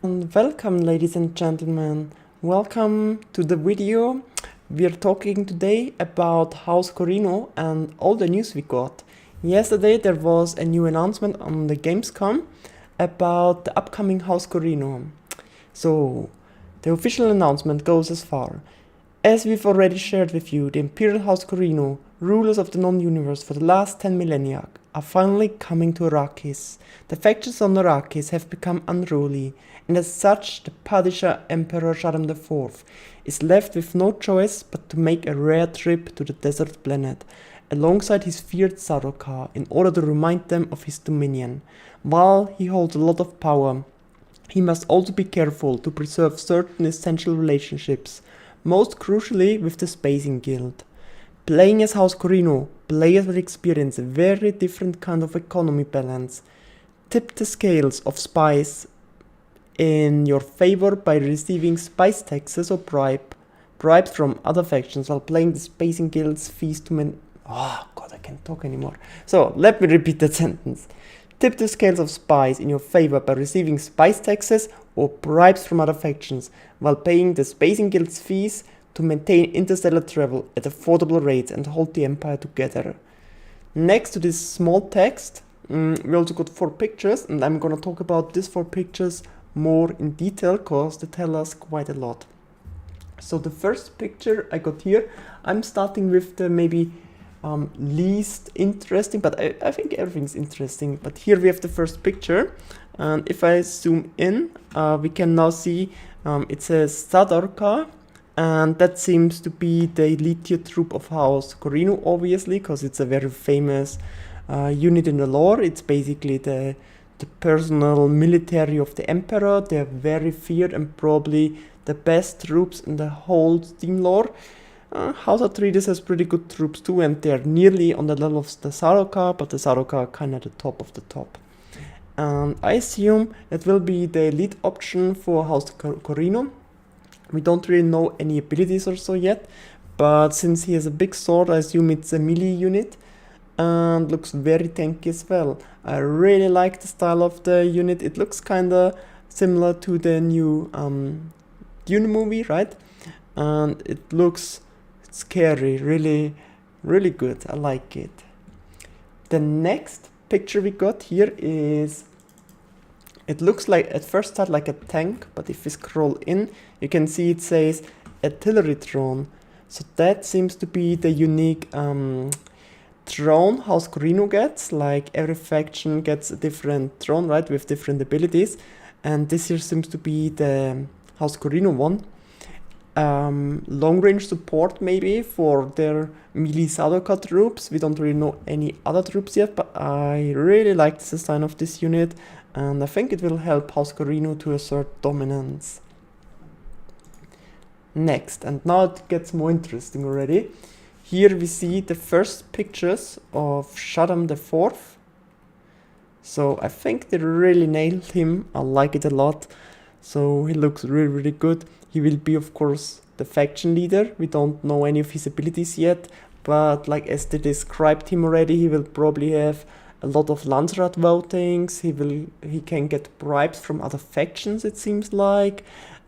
And welcome, ladies and gentlemen. Welcome to the video. We are talking today about House Corrino and all the news we got. Yesterday there was a new announcement on the Gamescom about the upcoming House Corrino. So, the official announcement goes as far. As we've already shared with you, the Imperial House Corrino, rulers of the non-universe for the last 10 millennia, are finally coming to Arrakis. The factions on Arrakis have become unruly, and as such, the Padishah Emperor Shaddam IV is left with no choice but to make a rare trip to the desert planet, alongside his feared Sardaukar, in order to remind them of his dominion. While he holds a lot of power, he must also be careful to preserve certain essential relationships, most crucially with the Spacing Guild. Playing as House Corrino, players will experience a very different kind of economy balance. Tip the scales of spice in your favor by receiving spice taxes or bribes from other factions while playing the Spacing Guild's fees to Oh god, I can't talk anymore. So, let me repeat that sentence. Tip the scales of spice in your favor by receiving spice taxes or bribes from other factions, while paying the Spacing Guild's fees to maintain interstellar travel at affordable rates and hold the Empire together. Next to this small text, we also got 4 pictures, and I'm gonna talk about these 4 pictures more in detail because they tell us quite a lot. So the first picture I got here, I'm starting with the maybe least interesting, but I think everything's interesting. But here we have the first picture, and if I zoom in, we can now see it says Sardaukar, and that seems to be the elite tier troop of House Corrino, obviously, because it's a very famous unit in the lore. It's basically the personal military of the Emperor. They're very feared and probably the best troops in the whole Steam lore. House Atreides has pretty good troops too, and they're nearly on the level of the Sardaukar, but the Sardaukar are kind of the top of the top. I assume it will be the elite option for House Corrino. We don't really know any abilities or so yet, but since he has a big sword, I assume it's a melee unit, and looks very tanky as well. I really like the style of the unit. It looks kinda similar to the new Dune movie, right? And it looks scary, really, really good. I like it. The next picture we got here is, it looks like at first sight like a tank, but if we scroll in, you can see it says artillery drone. So that seems to be the unique drone House Corrino gets. Like every faction gets a different drone, right, with different abilities, and this here seems to be the House Corrino one. Long range support maybe for their melee Sardaukar troops. We don't really know any other troops yet, but I really like the design of this unit, and I think it will help House Corrino to assert dominance. Next, and now it gets more interesting already. Here we see the first pictures of Shaddam IV. So I think they really nailed him. I like it a lot. So he looks really, really good. He will be, of course, the faction leader. We don't know any of his abilities yet, but like as they described him already, he will probably have a lot of Landsrat votings. He can get bribes from other factions, it seems like.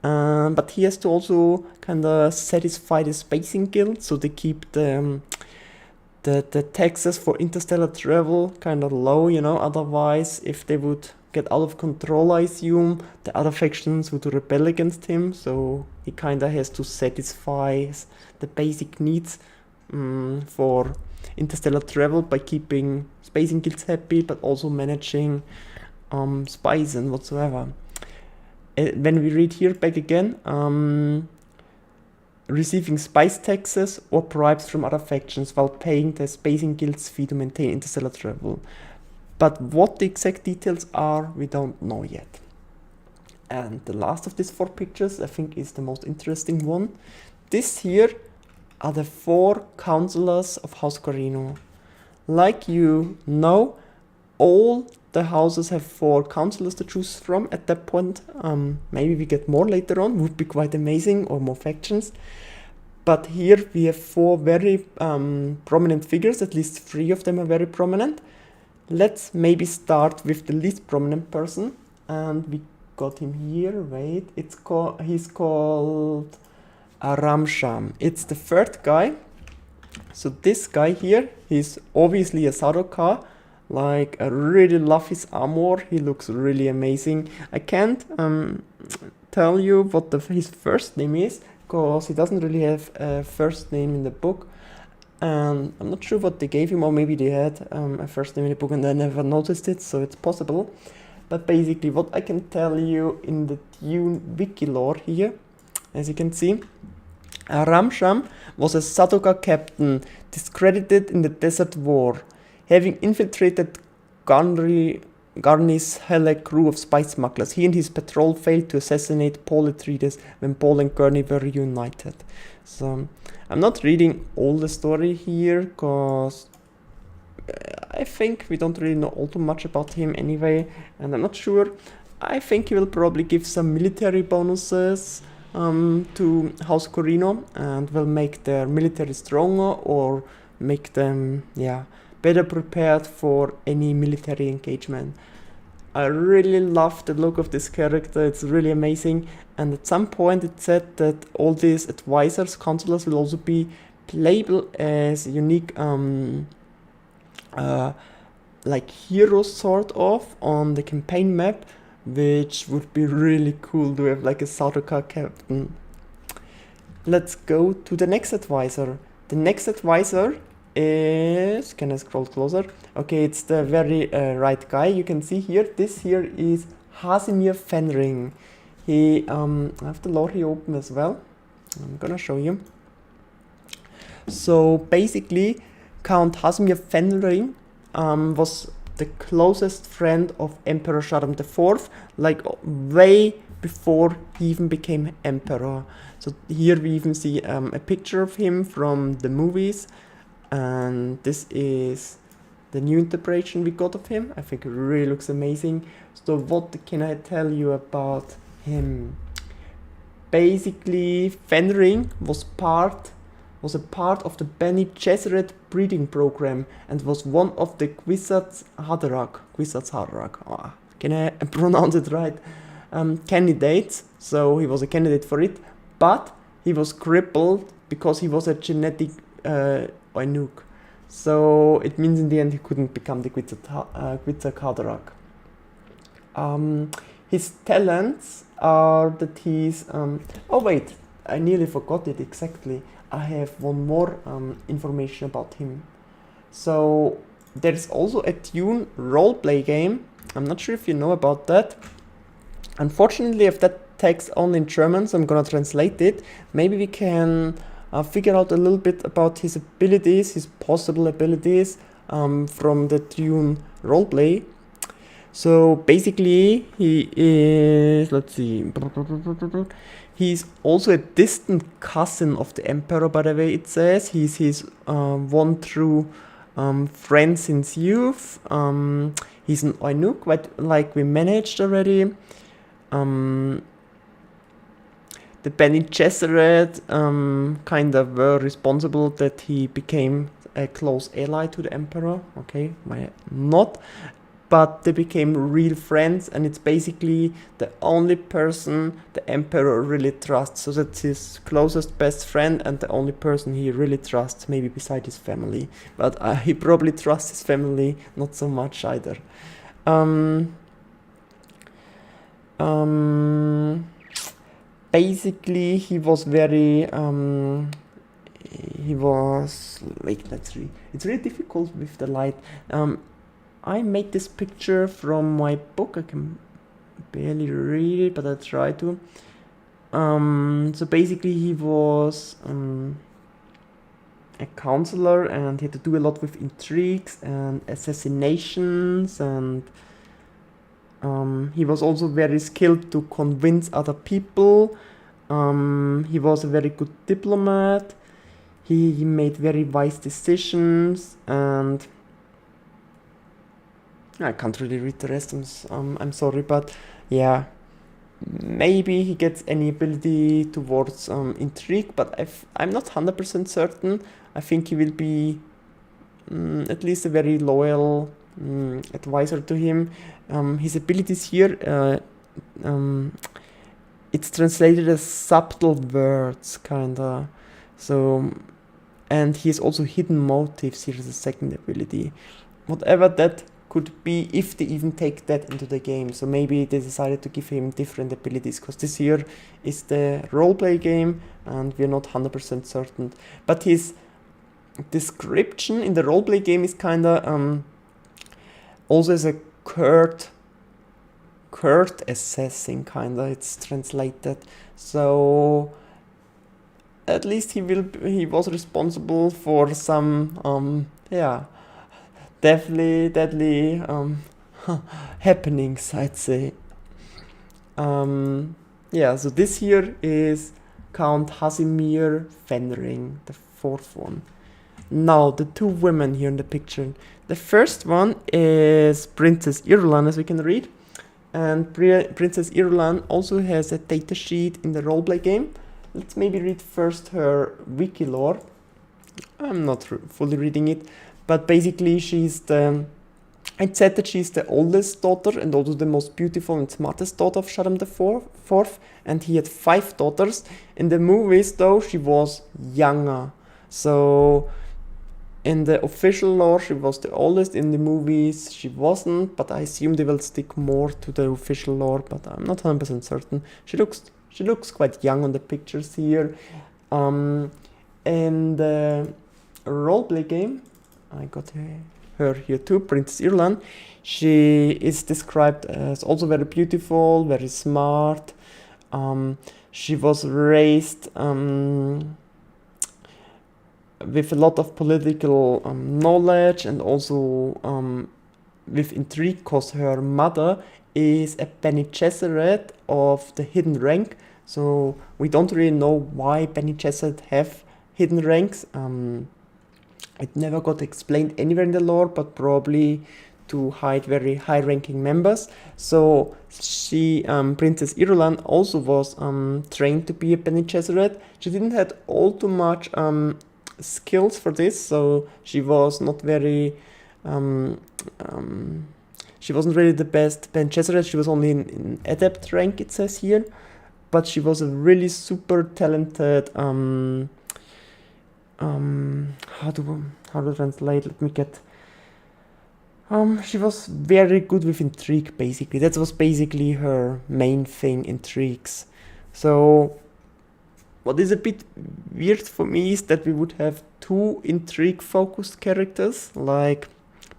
But he has to also kind of satisfy the Spacing Guild, so they keep the taxes for interstellar travel kind of low, you know. Otherwise, if they would get out of control, I assume the other factions would rebel against him. So he kind of has to satisfy the basic needs for interstellar travel by keeping Spacing Guilds happy, but also managing spies and whatsoever. When we read here back again, receiving spice taxes or bribes from other factions while paying the Spacing Guild's fee to maintain interstellar travel. But what the exact details are, we don't know yet. And the last of these 4 pictures, I think, is the most interesting one. This here are the 4 counselors of House Corrino. Like you know, all the houses have 4 counselors to choose from at that point. Maybe we get more later on, would be quite amazing, or more factions. But here we have 4 very prominent figures, at least 3 of them are very prominent. Let's maybe start with the least prominent person, and we got him here. Wait, he's called Aramsham. It's the third guy. So this guy here, he's obviously a Sadoka. Like, I really love his armor. He looks really amazing. I can't tell you what his first name is, because he doesn't really have a first name in the book. And I'm not sure what they gave him, or maybe they had a first name in the book and I never noticed it, so it's possible. But basically, what I can tell you in the Dune wiki lore here, as you can see, Aramsham was a Sadoka captain discredited in the Desert War, having infiltrated Garni's Helek crew of spice smugglers. He and his patrol failed to assassinate Paul Atreides when Paul and Gurney were reunited. So I'm not reading all the story here, because I think we don't really know all too much about him anyway, and I'm not sure. I think he will probably give some military bonuses to House Corrino, and will make their military stronger, or make them, yeah, better prepared for any military engagement. I really love the look of this character, it's really amazing. And at some point it said that all these advisors, counselors, will also be playable as unique like heroes sort of on the campaign map, which would be really cool to have like a Sadoka captain. Let's go to the next advisor. The next advisor is, can I scroll closer? Okay, it's the very right guy. You can see here, this here is Hasimir Fenring. He, I have the lore here open as well. I'm gonna show you. So basically, Count Hasimir Fenring was the closest friend of Emperor Shaddam IV, like way before he even became emperor. So here we even see a picture of him from the movies, and this is the new interpretation we got of him. I think it really looks amazing. So what can I tell you about him? Basically, Fenring was a part of the Bene Gesserit breeding program, and was one of the Kwisatz Haderach, can I pronounce it right, candidates. So he was a candidate for it, but he was crippled because he was a genetic Eunuch. So it means in the end he couldn't become the Kwisatz Haderach. His talents are that he's... oh wait, I nearly forgot it exactly. I have one more information about him. So there's also a Dune roleplay game. I'm not sure if you know about that. Unfortunately, I have that text only in German, so I'm gonna translate it. Maybe we can figure out a little bit about his abilities, his possible abilities from the Dune roleplay. So basically, he is, let's see, he's also a distant cousin of the Emperor, by the way it says. He's his one true friend since youth. He's an Eunuch, like we managed already. The Bene Gesserit kind of were responsible that he became a close ally to the Emperor. Okay, why not? But they became real friends, and it's basically the only person the Emperor really trusts. So that's his closest best friend and the only person he really trusts, maybe beside his family. But he probably trusts his family not so much either. Basically, he was very... wait, let's read. It's really difficult with the light. I made this picture from my book. I can barely read it, but I try to. So basically he was a counselor, and he had to do a lot with intrigues and assassinations, and he was also very skilled to convince other people. He was a very good diplomat. He made very wise decisions, and I can't really read the rest, I'm sorry, but yeah, maybe he gets any ability towards intrigue, but I'm not 100% certain. I think he will be at least a very loyal advisor to him. His abilities here, it's translated as subtle words, kinda. So, and he has also hidden motives here as a second ability. Whatever that could be, if they even take that into the game. So maybe they decided to give him different abilities, because this here is the roleplay game and we're not 100% certain. But his description in the roleplay game is kinda also as a Kurt assessing, kinda, it's translated. So at least he was responsible for some yeah, deadly happenings, I'd say. Yeah, so this here is Count Hasimir Fenring, the fourth one. Now, the two women here in the picture. The first one is Princess Irulan, as we can read. And Princess Irulan also has a datasheet in the roleplay game. Let's maybe read first her wiki lore. I'm not fully reading it, but basically it said that she's the oldest daughter and also the most beautiful and smartest daughter of Shaddam IV, and he had 5 daughters. In the movies, though, she was younger. So in the official lore, she was the oldest. In the movies, she wasn't, but I assume they will stick more to the official lore, but I'm not 100% certain. She looks quite young on the pictures here. In the roleplay game, I got her here too, Princess Irulan. She is described as also very beautiful, very smart. She was raised with a lot of political knowledge and also with intrigue, because her mother is a Bene Gesserit of the hidden rank. So we don't really know why Bene Gesserit have hidden ranks. It never got explained anywhere in the lore, but probably to hide very high-ranking members. So she, Princess Irulan, also was trained to be a Bene Gesserit. She didn't have all too much skills for this, so she was not very she wasn't really the best Bene Gesserit. She was only in adept rank, it says here, but she was a really super talented how to translate, let me get she was very good with intrigue, basically. That was basically her main thing, intrigues. So what is a bit weird for me is that we would have 2 intrigue-focused characters, like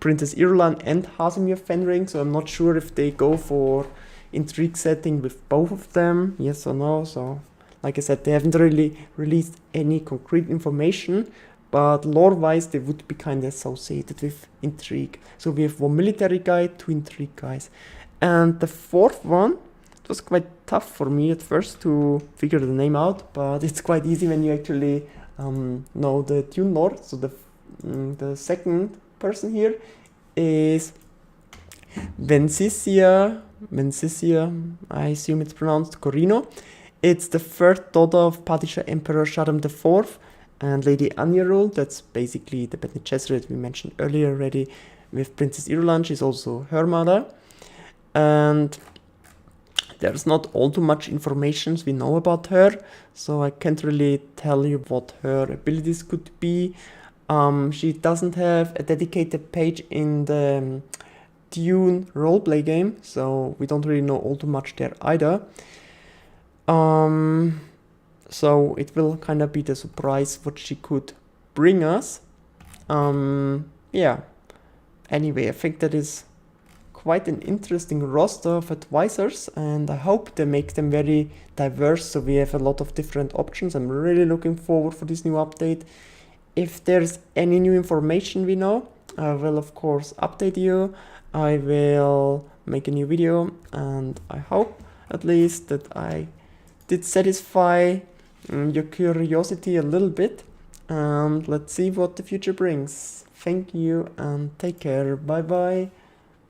Princess Irulan and Hasimir Fenring, so I'm not sure if they go for intrigue setting with both of them, yes or no. So, like I said, they haven't really released any concrete information, but lore-wise they would be kind of associated with intrigue. So we have 1 military guy, 2 intrigue guys. And the fourth one, it was quite tough for me at first to figure the name out, but it's quite easy when you actually know the Dune lore. So the second person here is Wensicia, I assume it's pronounced Corrino. It's the 3rd daughter of Padishah Emperor Shaddam IV and Lady Anirul. That's basically the Bene Gesserit we mentioned earlier already. With Princess Irulan, she's also her mother. And there's not all too much information we know about her, so I can't really tell you what her abilities could be. She doesn't have a dedicated page in the Dune roleplay game, so we don't really know all too much there either. So it will kind of be the surprise what she could bring us. Yeah. Anyway, I think that is quite an interesting roster of advisors, and I hope they make them very diverse, so we have a lot of different options. I'm really looking forward for this new update. If there's any new information we know, I will of course update you. I will make a new video, and I hope at least that I did satisfy your curiosity a little bit, and let's see what the future brings. Thank you and take care. Bye bye.